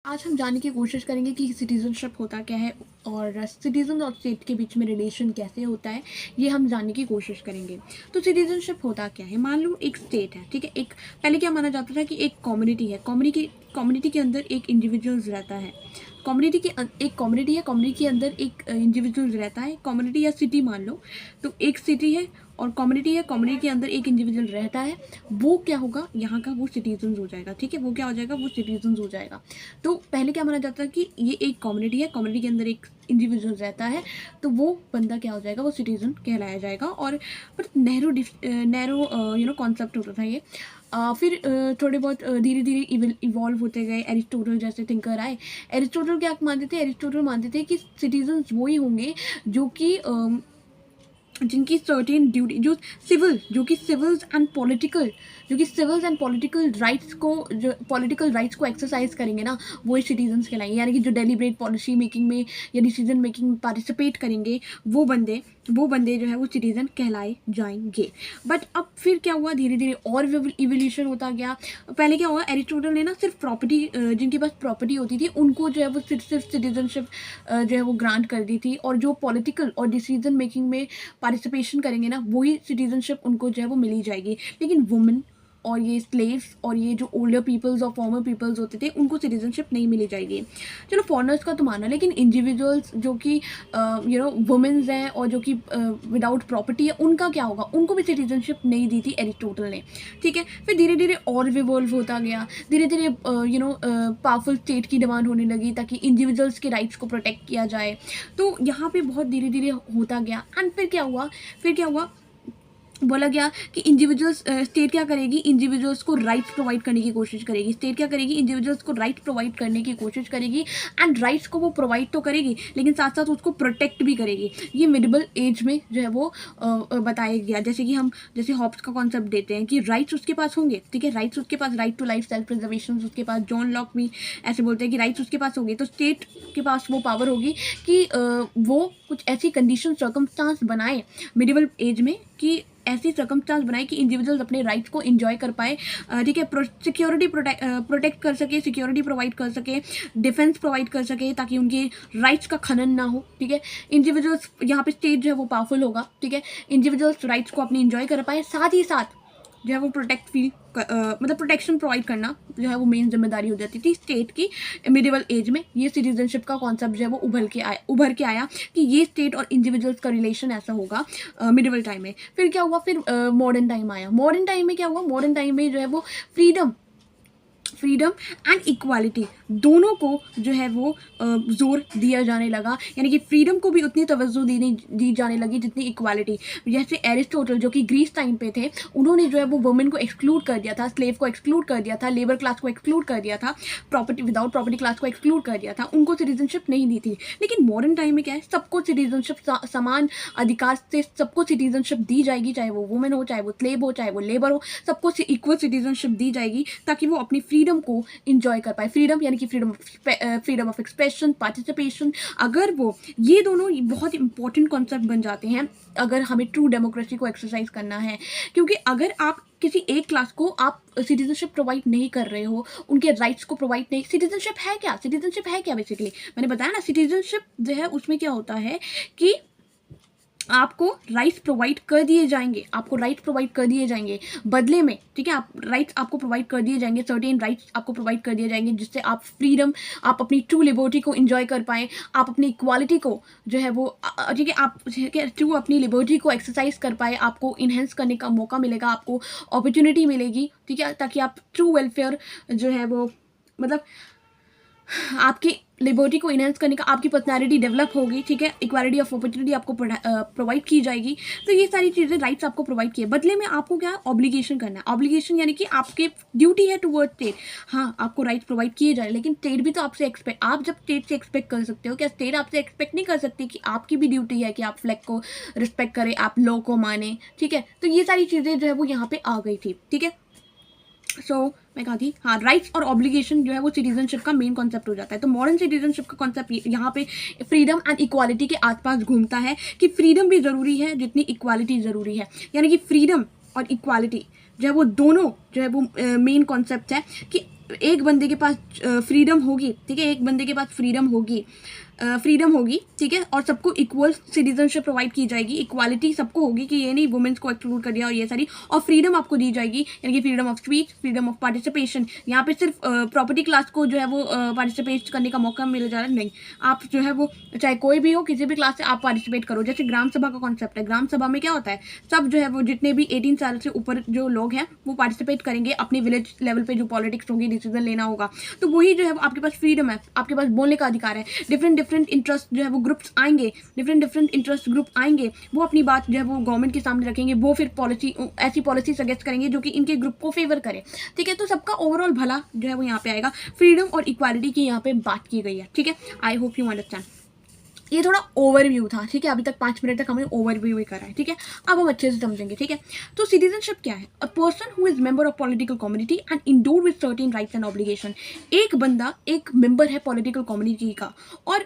आज हम जानने की कोशिश करेंगे कि सिटीजनशिप होता क्या है और सिटीजन और स्टेट के बीच में रिलेशन कैसे होता है। ये हम जानने की कोशिश करेंगे। तो सिटीजनशिप होता क्या है? मान लो एक स्टेट है, ठीक है। एक पहले क्या माना जाता था कि एक कम्युनिटी है, कम्युनिटी के अंदर एक इंडिविजुअल्स रहता है। एक कम्युनिटी है, कम्युनिटी के अंदर एक इंडिविजुअल रहता है। कम्युनिटी या सिटी मान लो, तो एक सिटी है और कम्युनिटी है, कम्युनिटी के अंदर एक इंडिविजुअल रहता है। वो क्या होगा यहाँ का? वो सिटीजन हो जाएगा, ठीक है। वो क्या हो जाएगा? वो सिटीजन हो जाएगा। तो पहले क्या माना जाता है कि ये एक कम्युनिटी है, कम्युनिटी के अंदर एक इंडिविजुअल रहता है, तो वो बंदा क्या हो जाएगा? वो सिटीजन कहलाया जाएगा। और पर नैरो कॉन्सेप्ट होता था ये। फिर थोड़े बहुत धीरे धीरे इवॉल्व होते गए। एरिस्टोटल जैसे थिंकर आए। एरिस्टोटल क्या मानते थे? एरिस्टोटल मानते थे कि सिटीजन्स वही होंगे जो कि जिनकी सर्टेन ड्यूटी जो कि सिविल्स एंड पॉलिटिकल राइट्स को एक्सरसाइज करेंगे ना, वो सिटीजन्स कहलाएंगे। यानी कि जो डेलिब्रेट पॉलिसी मेकिंग में या डिसीजन मेकिंग में पार्टिसिपेट करेंगे, वो बंदे जो है वो सिटीजन कहलाए जाएंगे। बट अब फिर क्या हुआ? धीरे धीरे और इवोल्यूशन होता गया। पहले क्या हुआ? एरिस्टोटल ने ना सिर्फ प्रॉपर्टी, जिनके पास प्रॉपर्टी होती थी उनको जो है वो सिर्फ सिटीजनशिप जो है वो ग्रांट कर दी थी, और जो पॉलिटिकल और डिसीजन मेकिंग में पार्टिसिपेशन करेंगे ना, वही सिटीजनशिप उनको जो है वो मिली जाएगी। लेकिन वुमेन और ये स्लेव्स और ये जो ओल्डर पीपल्स और फॉर्मर पीपल्स होते थे, उनको सिटीजनशिप नहीं मिली जाएगी। चलो फॉरनर्स का तो माना, लेकिन इंडिविजुअल्स जो कि वुमेन्स हैं और जो कि विदाउट प्रॉपर्टी है, उनका क्या होगा? उनको भी सिटीजनशिप नहीं दी थी एरिस्टोटल ने, ठीक है। फिर धीरे धीरे और रिवॉल्व होता गया। धीरे धीरे पावरफुल स्टेट की डिमांड होने लगी ताकि इंडिविजुअल्स के राइट्स को प्रोटेक्ट किया जाए। तो यहाँ पे बहुत धीरे धीरे होता गया। एंड फिर क्या हुआ? बोला गया कि स्टेट क्या करेगी? इंडिविजुअल्स को राइट्स प्रोवाइड करने की कोशिश करेगी। स्टेट क्या करेगी? इंडिविजुअल्स को राइट्स प्रोवाइड करने की कोशिश करेगी। एंड राइट्स को वो प्रोवाइड तो करेगी, लेकिन साथ साथ उसको प्रोटेक्ट भी करेगी। ये मिडिवल एज में जो है वो बताया गया। जैसे हॉब्स का कॉन्सेप्ट देते हैं कि राइट्स उसके पास होंगे, ठीक है। राइट्स उसके पास, right to life, self preservation उसके पास। जॉन लॉक भी ऐसे बोलते हैं कि राइट्स उसके पास होंगे, तो स्टेट के पास वो पावर होगी कि वो कुछ ऐसी कंडीशन सर्कमस्टांस बनाए मिडिवल एज में, कि ऐसी सर्कमस्टांस बनाए कि इंडिविजुअल्स अपने राइट्स को एंजॉय कर पाए, ठीक है। सिक्योरिटी प्रोटेक्ट कर सके, सिक्योरिटी प्रोवाइड कर सके, डिफेंस प्रोवाइड कर सके, ताकि उनके राइट्स का खनन ना हो, ठीक है। इंडिविजुअल्स, यहाँ पे स्टेट जो है वो पावरफुल होगा, ठीक है। इंडिविजुअल्स राइट्स को अपनी एंजॉय कर पाए, साथ ही साथ जो है वो प्रोटेक्शन प्रोवाइड करना जो है वो मेन जिम्मेदारी हो जाती थी स्टेट की। मिडिवल एज में ये सिटीजनशिप का कॉन्सेप्ट जो है वो उभर के आया कि ये स्टेट और इंडिविजुअल्स का रिलेशन ऐसा होगा मिडिवल टाइम में। फिर क्या हुआ? फिर मॉडर्न टाइम आया। मॉडर्न टाइम में क्या हुआ? मॉडर्न टाइम में जो है वो फ्रीडम एंड इक्वालिटी दोनों को जो है वो जोर दिया जाने लगा। यानी कि फ्रीडम को भी उतनी तवज्जो दी जाने लगी जितनी इक्वालिटी। जैसे एरिस्टोटल जो कि ग्रीस टाइम पे थे, उन्होंने जो है वो वुमेन को एक्सक्लूड कर दिया था, स्लेव को एक्सक्लूड कर दिया था, लेबर क्लास को एक्सक्लूड कर दिया था, विदाउट प्रॉपर्टी क्लास को एक्सक्लूड कर दिया था, उनको सिटीजनशिप नहीं दी थी। लेकिन मॉडर्न टाइम में क्या है? सबको सिटीजनशिप, समान अधिकार से सबको सिटीजनशिप दी जाएगी, चाहे वो वुमेन हो, चाहे वो स्लेव हो, चाहे वो लेबर हो, सबको इक्वल सिटीजनशिप दी जाएगी ताकि वो अपनी फ्रीडम को इंजॉय कर पाए। फ्रीडम यानी कि फ्रीडम ऑफ एक्सप्रेशन, पार्टिसिपेशन। अगर वो ये दोनों बहुत इंपॉर्टेंट कॉन्सेप्ट बन जाते हैं अगर हमें ट्रू डेमोक्रेसी को एक्सरसाइज करना है। क्योंकि अगर आप किसी एक क्लास को आप सिटीजनशिप प्रोवाइड नहीं कर रहे हो, उनके राइट्स को प्रोवाइड नहीं, सिटीजनशिप है क्या बेसिकली? मैंने बताया ना, सिटीजनशिप जो है उसमें क्या होता है कि आपको राइट्स प्रोवाइड कर दिए जाएंगे, बदले में, ठीक है। आपको प्रोवाइड कर दिए जाएंगे, सर्टेन राइट्स आपको प्रोवाइड कर दिए जाएंगे, जिससे आप अपनी ट्रू लिबर्टी को एंजॉय कर पाएँ, आप अपनी इक्वालिटी को जो है वो, ठीक है, आप ट्रू अपनी लिबर्टी को एक्सरसाइज कर पाए, आपको इन्हेंस करने का मौका मिलेगा, आपको अपॉर्चुनिटी मिलेगी, ठीक है, ताकि आप ट्रू वेलफेयर जो है वो, मतलब आपकी लिबर्टी को इनहेंस करने का, आपकी पर्सनैलिटी डेवलप होगी, ठीक है। इक्वालिटी ऑफ अपॉर्चुनिटी आपको प्रोवाइड की जाएगी। तो ये सारी चीज़ें राइट्स आपको प्रोवाइड किए, बदले में आपको क्या ऑब्लिगेशन करना है। ऑब्लिगेशन यानी कि आपके ड्यूटी है टुवर्ड स्टेट। हाँ, आपको राइट्स प्रोवाइड किए जाए, लेकिन स्टेट भी तो आपसे आप जब स्टेट से एक्सपेक्ट कर सकते हो, क्या स्टेट आपसे एक्सपेक्ट नहीं कर सकती कि आपकी भी ड्यूटी है कि आप फ्लैग को रिस्पेक्ट करें, आप लॉ को माने, ठीक है। तो ये सारी चीज़ें जो है वो यहाँ पे आ गई थी, ठीक है। मैं कहा थी, हाँ, राइट्स और ऑब्लिगेशन जो है वो सिटीजनशिप का मेन कॉन्सेप्ट हो जाता है। तो मॉडर्न सिटीजनशिप का कॉन्सेप्ट यहाँ पे फ्रीडम एंड इक्वालिटी के आसपास घूमता है कि फ्रीडम भी ज़रूरी है जितनी इक्वालिटी ज़रूरी है। यानी कि फ्रीडम और इक्वालिटी जो है वो दोनों जो है वो मेन कॉन्सेप्ट है कि एक बंदे के पास फ्रीडम होगी, ठीक है, एक बंदे के पास फ्रीडम होगी, ठीक है, और सबको इक्वल सिटीजनशिप प्रोवाइड की जाएगी, इक्वालिटी सबको होगी कि ये नहीं वुमेन्स को एक्सक्लूड कर दिया और ये सारी, और फ्रीडम आपको दी जाएगी, यानी कि freedom of speech, freedom of participation. यहाँ पे सिर्फ प्रॉपर्टी क्लास को जो है वो पार्टिसिपेट करने का मौका मिल जा रहा है, नहीं, आप जो है वो चाहे कोई भी हो, किसी भी क्लास से आप पार्टिसिपेट करो। जैसे ग्राम सभा का कॉन्सेप्ट है, ग्राम सभा में क्या होता है, सब जो है वो जितने भी 18 साल से ऊपर जो लोग हैं वो पार्टिसिपेट करेंगे, अपनी विलेज लेवल पे जो पॉलिटिक्स होगी, डिसीजन लेना होगा, तो वही जो है वो आपके पास फ्रीडम है, आपके पास बोलने का अधिकार है। डिफरेंट इंटरेस्ट जो है वो ग्रुप्स आएंगे, डिफरेंट इंटरेस्ट ग्रुप आएंगे, वो अपनी बात जो है वो गवर्नमेंट के सामने रखेंगे, वो फिर पॉलिसी, ऐसी पॉलिसी सजेस्ट करेंगे जो कि इनके ग्रुप को फेवर करे, ठीक है। तो सबका ओवरऑल भला जो है वो यहाँ पे आएगा, फ्रीडम और इक्वालिटी की यहाँ पे बात की गई है, ठीक है। I hope you understand. ये थोड़ा ओवरव्यू था, ठीक है, अभी तक 5 मिनट तक हमने ओवरव्यू ही करा है, ठीक है। अब हम अच्छे से समझेंगे, ठीक है। तो सिटीजनशिप क्या है? A person who is member of political community and endured with certain rights and obligation. एक बंदा एक मेंबर है पॉलिटिकल कम्युनिटी का, और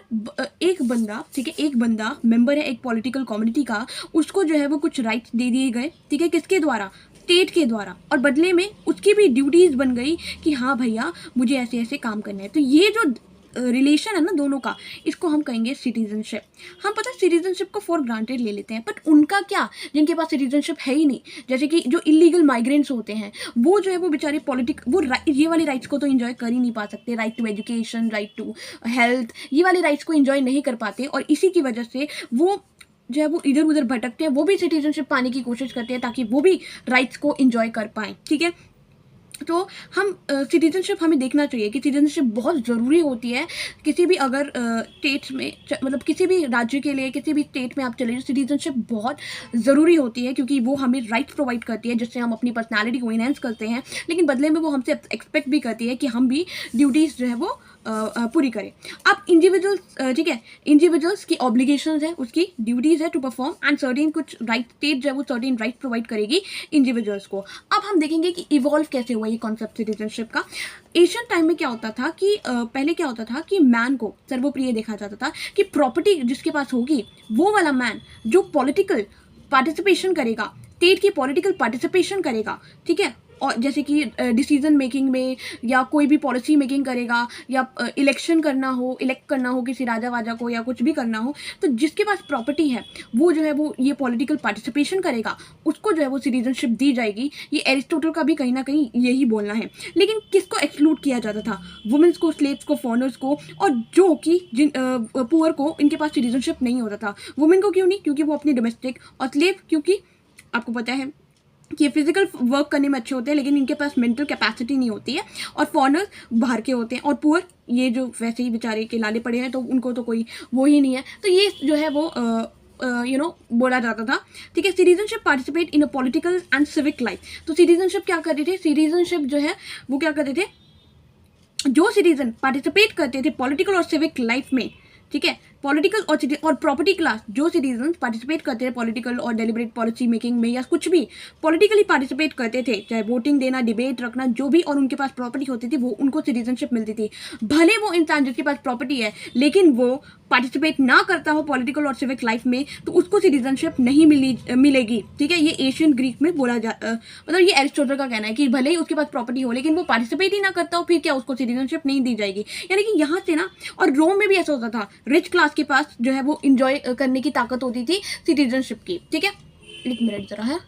एक बंदा, ठीक है, एक बंदा मेंबर है एक पॉलिटिकल कम्युनिटी का, उसको जो है वो कुछ राइट्स दे दिए गए, ठीक है, किसके द्वारा? स्टेट के द्वारा, और बदले में उसकी भी ड्यूटीज बन गई कि हाँ भैया मुझे ऐसे ऐसे काम करने हैं। तो ये जो रिलेशन है ना दोनों का, इसको हम कहेंगे सिटीजनशिप। हम पता है सिटीजनशिप को फॉर ग्रांटेड ले लेते हैं, बट उनका क्या, जिनके पास सिटीजनशिप है ही नहीं, जैसे कि जो इलीगल माइग्रेंट्स होते हैं, वो जो है वो बेचारे ये वाली राइट्स को तो एंजॉय कर ही नहीं पा सकते। Right to education, right to health, ये वाली राइट्स को एंजॉय नहीं कर पाते, और इसी की वजह से वो जो है वो इधर उधर भटकते हैं। वो भी सिटीजनशिप पाने की कोशिश करते हैं ताकि वो भी राइट्स को एंजॉय कर पाएँ, ठीक है। तो हम सिटीजनशिप हमें देखना चाहिए कि सिटीजनशिप बहुत ज़रूरी होती है किसी भी अगर स्टेट्स में, मतलब किसी भी राज्य के लिए, किसी भी स्टेट में आप चले जाओ, सिटीजनशिप बहुत ज़रूरी होती है, क्योंकि वो हमें राइट्स प्रोवाइड करती है जिससे हम अपनी पर्सनालिटी को इनहेंस करते हैं, लेकिन बदले में वो हमसे एक्सपेक्ट भी करती है कि हम भी ड्यूटीज़ जो है वो पूरी करें। अब इंडिविजुअल्स, ठीक है, इंडिविजुअल्स की ऑब्लिगेशंस है, उसकी ड्यूटीज़ है टू परफॉर्म, एंड सर्टेन कुछ राइट, स्टेट जो है वो सर्टेन राइट प्रोवाइड करेगी इंडिविजुअल्स को। अब हम देखेंगे कि इवॉल्व कैसे हुआ ये कॉन्सेप्ट सिटीजनशिप का। एशियन टाइम में क्या होता था कि पहले क्या होता था कि मैन को सर्वोप्रिय देखा जाता था, कि प्रॉपर्टी जिसके पास होगी वो वाला मैन जो पॉलिटिकल पार्टिसिपेशन करेगा, स्टेट की पॉलिटिकल पार्टिसिपेशन करेगा, ठीक है, और जैसे कि डिसीजन मेकिंग में, या कोई भी पॉलिसी मेकिंग करेगा, या इलेक्ट करना हो किसी राजा वाजा को, या कुछ भी करना हो, तो जिसके पास प्रॉपर्टी है वो जो है वो ये पॉलिटिकल पार्टिसिपेशन करेगा, उसको जो है वो सिटीजनशिप दी जाएगी। ये एरिस्टोटल का भी कहीं ना कहीं यही बोलना है। लेकिन किसको एक्सक्लूड किया जाता था? वुमेन्स को, स्लेव्स को, फॉरनर्स को, और जो कि जिन पुअर को, इनके पास सिटीजनशिप नहीं होता था। वुमेन को क्यों नहीं? क्योंकि वो अपनी डोमेस्टिक, और स्लेव क्योंकि आपको पता है कि फिजिकल वर्क करने में अच्छे होते हैं लेकिन इनके पास मेंटल कैपेसिटी नहीं होती है, और फॉरनर्स बाहर के होते हैं, और पुअर ये जो वैसे ही बेचारे के लाले पड़े हैं, तो उनको तो कोई वो ही नहीं है। तो ये जो है वो बोला जाता था, ठीक है। Citizenship participate in a political and civic life. तो सिटीजनशिप क्या करते थे? सिटीजनशिप जो है वो क्या करते थे? जो सिटीजन पार्टिसिपेट करते थे पॉलिटिकल और सिविक लाइफ में, ठीक है, पॉलिटिकल और प्रॉपर्टी क्लास, जो सिटीजन पार्टिसिपेट करते थे पॉलिटिकल और डेलिब्रेट पॉलिसी मेकिंग में, या कुछ भी पॉलिटिकली पार्टिसिपेट करते थे, चाहे वोटिंग देना, डिबेट रखना, जो भी, और उनके पास प्रॉपर्टी होती थी, वो उनको सिटीजनशिप मिलती थी। भले वो इंसान जिसके पास प्रॉपर्टी है लेकिन वो पार्टिसिपेट ना करता हो पॉलिटिकल और सिविक लाइफ में, तो उसको सिटीजनशिप नहीं मिलेगी, ठीक है। ये एशियन ग्रीक में बोला मतलब ये एरिस्टोटल का कहना है कि भले ही उसके पास प्रॉपर्टी हो लेकिन वो पार्टिसिपेट ही ना करता हो, फिर क्या उसको सिटीजनशिप नहीं दी जाएगी। यानी कि यहाँ से ना, और रोम में भी ऐसा होता था, रिच क्लास के पास जो है वो इंजॉय करने की ताकत होती थी सिटीजनशिप की, ठीक है। एक मिनट जरा है।